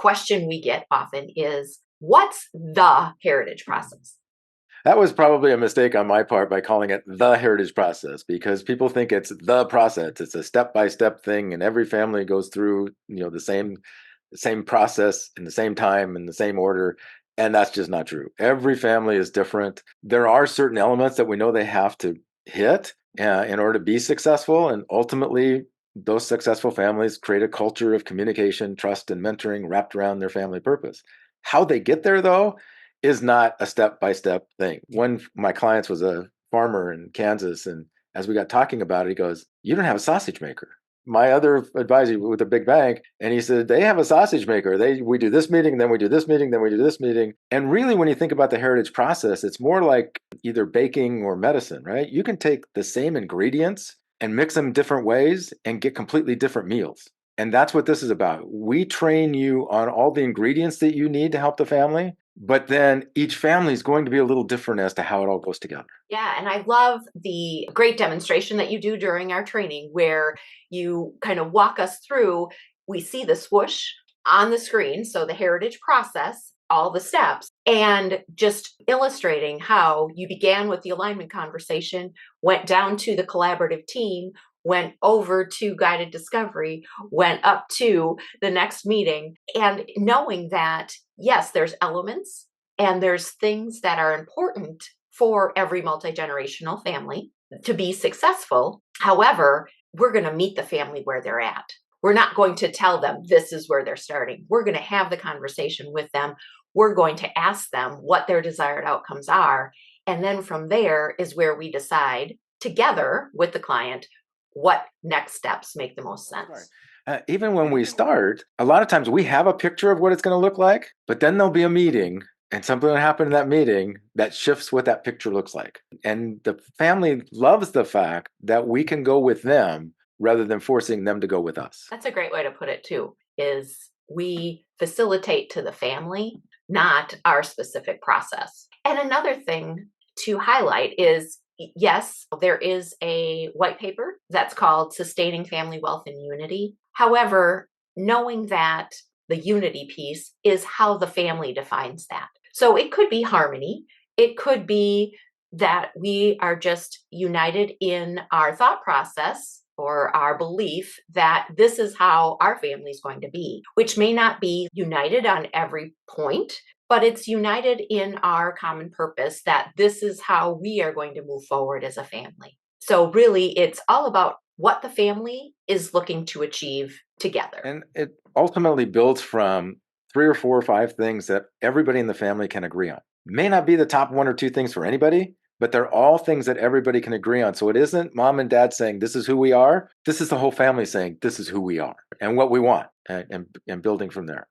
question we get often is, what's the heritage process? That was probably a mistake on my part by calling it the heritage process, because people think it's the process. It's a step-by-step thing, and every family goes through, the same process in the same time in the same order. And that's just not true. Every family is different. There are certain elements that we know they have to hit in order to be successful. And ultimately, those successful families create a culture of communication, trust, and mentoring wrapped around their family purpose. How they get there, though, is not a step-by-step thing. One of my clients was a farmer in Kansas, and as we got talking about it, he goes, "You don't have a sausage maker." My other advisor with a big bank, and he said, "They have a sausage maker. We do this meeting, then we do this meeting, then we do this meeting." And really, when you think about the heritage process, it's more like either baking or medicine, right? You can take the same ingredients and mix them different ways and get completely different meals. And that's what this is about. We train you on all the ingredients that you need to help the family, but then each family is going to be a little different as to how it all goes together. Yeah, and I love the great demonstration that you do during our training where you kind of walk us through. We see the swoosh on the screen, so the heritage process, all the steps, and just illustrating how you began with the alignment conversation, went down to the collaborative team, went over to guided discovery, went up to the next meeting, and knowing that, yes, there's elements and there's things that are important for every multi-generational family to be successful. However, we're going to meet the family where they're at. We're not going to tell them this is where they're starting. We're going to have the conversation with them. We're going to ask them what their desired outcomes are. And then from there is where we decide together with the client what next steps make the most sense. Even when we start, a lot of times we have a picture of what it's going to look like, but then there'll be a meeting and something will happen in that meeting that shifts what that picture looks like. And the family loves the fact that we can go with them rather than forcing them to go with us. That's a great way to put it too, is we facilitate to the family, not our specific process. And another thing to highlight is, yes, there is a white paper that's called Sustaining Family Wealth and Unity. However, knowing that the unity piece is how the family defines that. So it could be harmony. It could be that we are just united in our thought process or our belief that this is how our family is going to be, which may not be united on every point, but it's united in our common purpose that this is how we are going to move forward as a family. So really, it's all about what the family is looking to achieve together. And it ultimately builds from 3 or 4 or 5 things that everybody in the family can agree on. May not be the top 1 or 2 things for anybody, but they're all things that everybody can agree on. So it isn't mom and dad saying, this is who we are. This is the whole family saying, this is who we are and what we want, and building from there.